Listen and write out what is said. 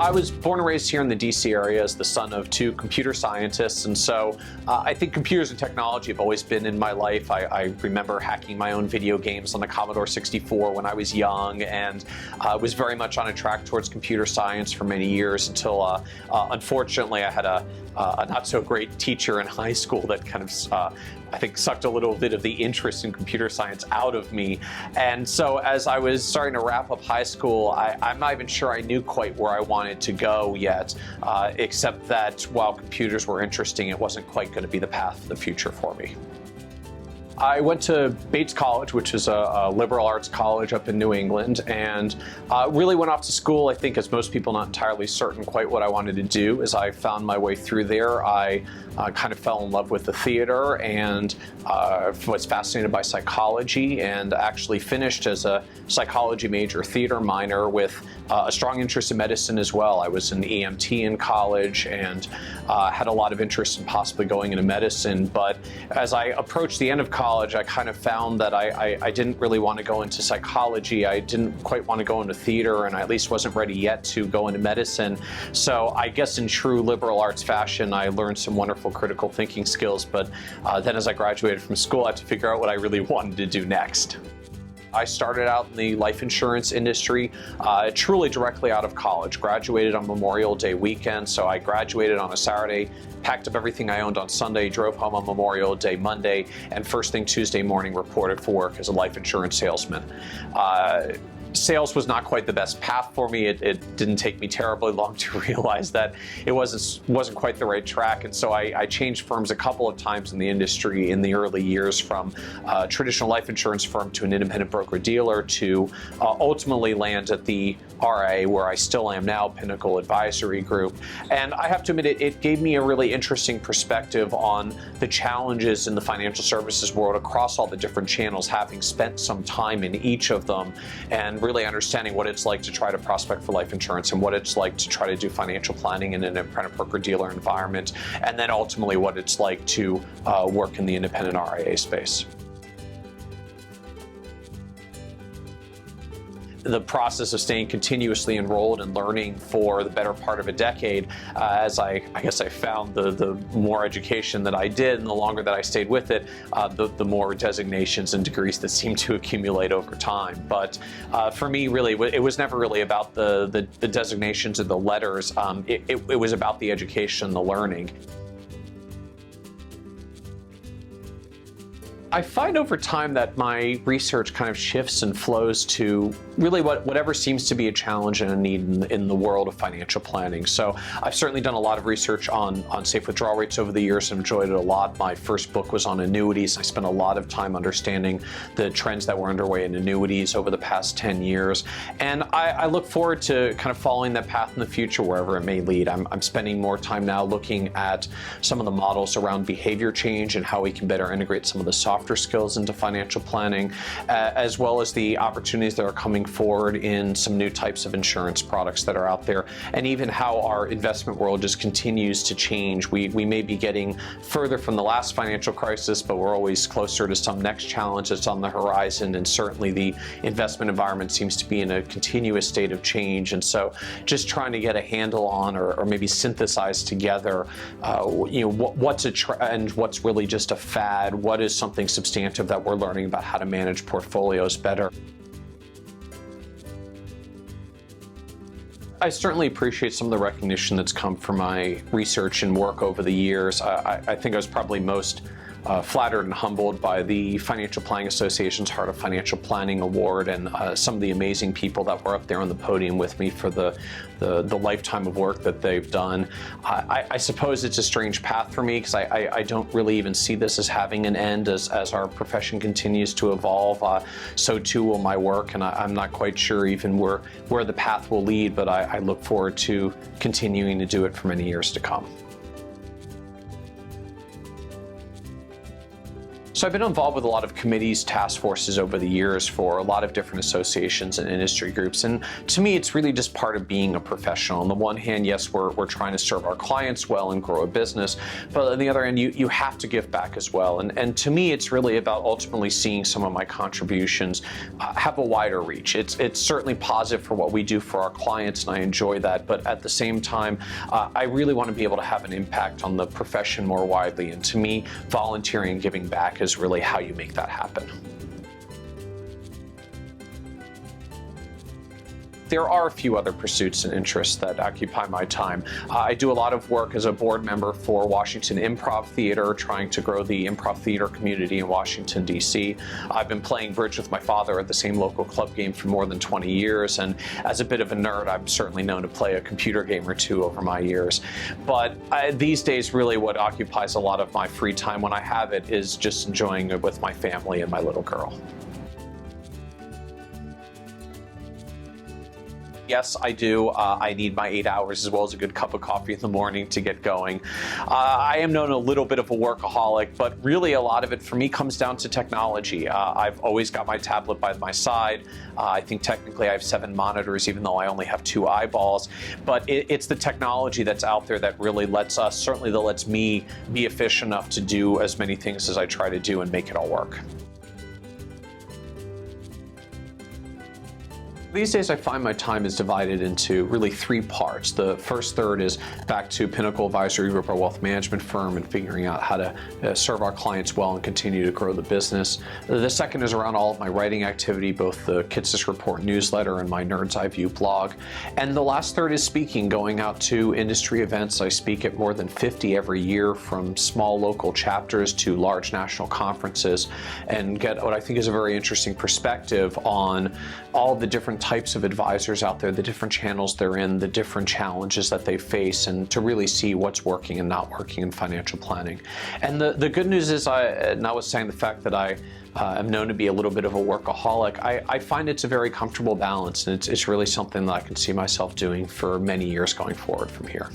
I was born and raised here in the DC area as the son of two computer scientists, and so I think computers and technology have always been in my life. I remember hacking my own video games on the Commodore 64 when I was young, and was very much on a track towards computer science for many years until, unfortunately, I had a not so great teacher in high school that kind of I think sucked a little bit of the interest in computer science out of me. And so as I was starting to wrap up high school, I'm not even sure I knew quite where I wanted to go yet, except that while computers were interesting, it wasn't quite going to be the path of the future for me. I went to Bates College, which is a liberal arts college up in New England, and really went off to school, I think, as most people, not entirely certain quite what I wanted to do. As I found my way through there, I kind of fell in love with the theater and was fascinated by psychology, and actually finished as a psychology major, theater minor, with a strong interest in medicine as well. I was an EMT in college and had a lot of interest in possibly going into medicine, but as I approached the end of college, I kind of found that I didn't really want to go into psychology. I didn't quite want to go into theater, and I at least wasn't ready yet to go into medicine. So I guess in true liberal arts fashion, I learned some wonderful critical thinking skills, but then as I graduated from school, I had to figure out what I really wanted to do next. I started out in the life insurance industry truly directly out of college. Graduated on Memorial Day weekend, so I graduated on a Saturday, packed up everything I owned on Sunday, drove home on Memorial Day Monday, and first thing Tuesday morning reported for work as a life insurance salesman. Sales was not quite the best path for me. It didn't take me terribly long to realize that it wasn't quite the right track, and so I changed firms a couple of times in the industry in the early years, from a traditional life insurance firm to an independent broker-dealer, to ultimately land at the RA, where I still am now, Pinnacle Advisory Group. And I have to admit, it gave me a really interesting perspective on the challenges in the financial services world across all the different channels, having spent some time in each of them, and really understanding what it's like to try to prospect for life insurance, and what it's like to try to do financial planning in an independent broker-dealer environment, and then ultimately what it's like to work in the independent RIA space. The process of staying continuously enrolled and learning for the better part of a decade, as I guess I found the more education that I did and the longer that I stayed with it, the more designations and degrees that seemed to accumulate over time. But for me, really, it was never really about the designations or the letters. It was about the education, the learning. I find over time that my research kind of shifts and flows to really whatever seems to be a challenge and a need in the world of financial planning. So I've certainly done a lot of research on safe withdrawal rates over the years and enjoyed it a lot. My first book was on annuities. I spent a lot of time understanding the trends that were underway in annuities over the past 10 years. And I look forward to kind of following that path in the future, wherever it may lead. I'm spending more time now looking at some of the models around behavior change and how we can better integrate some of the softer skills into financial planning, as well as the opportunities that are coming forward in some new types of insurance products that are out there, and even how our investment world just continues to change. We may be getting further from the last financial crisis, but we're always closer to some next challenge that's on the horizon, and certainly the investment environment seems to be in a continuous state of change. And so just trying to get a handle on, or maybe synthesize together, what's a trend, what's really just a fad, what is something substantial that we're learning about how to manage portfolios better. I certainly appreciate some of the recognition that's come from my research and work over the years. I think I was probably most flattered and humbled by the Financial Planning Association's Heart of Financial Planning Award, and some of the amazing people that were up there on the podium with me for the lifetime of work that they've done. I suppose it's a strange path for me, because I don't really even see this as having an end. As our profession continues to evolve, so too will my work, and I'm not quite sure even where the path will lead, but I look forward to continuing to do it for many years to come. So I've been involved with a lot of committees, task forces over the years for a lot of different associations and industry groups. And to me, it's really just part of being a professional. On the one hand, yes, we're trying to serve our clients well and grow a business. But on the other hand, you have to give back as well. And to me, it's really about ultimately seeing some of my contributions have a wider reach. It's certainly positive for what we do for our clients, and I enjoy that. But at the same time, I really want to be able to have an impact on the profession more widely. And to me, volunteering and giving back is really how you make that happen. There are a few other pursuits and interests that occupy my time. I do a lot of work as a board member for Washington Improv Theater, trying to grow the improv theater community in Washington, D.C. I've been playing bridge with my father at the same local club game for more than 20 years, and as a bit of a nerd, I'm certainly known to play a computer game or two over my years. But these days, really what occupies a lot of my free time when I have it is just enjoying it with my family and my little girl. Yes, I do. I need my 8 hours as well as a good cup of coffee in the morning to get going. I am known a little bit of a workaholic, but really a lot of it for me comes down to technology. I've always got my tablet by my side. I think technically I have 7 monitors, even though I only have 2 eyeballs. But it's the technology that's out there that really lets us, certainly that lets me be efficient enough to do as many things as I try to do and make it all work. These days I find my time is divided into really 3 parts. The first third is back to Pinnacle Advisory Group, our wealth management firm, and figuring out how to serve our clients well and continue to grow the business. The second is around all of my writing activity, both the Kitces Report newsletter and my Nerd's Eye View blog. And the last third is speaking, going out to industry events. I speak at more than 50 every year, from small local chapters to large national conferences, and get what I think is a very interesting perspective on all the different types of advisors out there, the different channels they're in, the different challenges that they face, and to really see what's working and not working in financial planning. And the good news is, notwithstanding the fact that I am known to be a little bit of a workaholic, I find it's a very comfortable balance, and it's really something that I can see myself doing for many years going forward from here.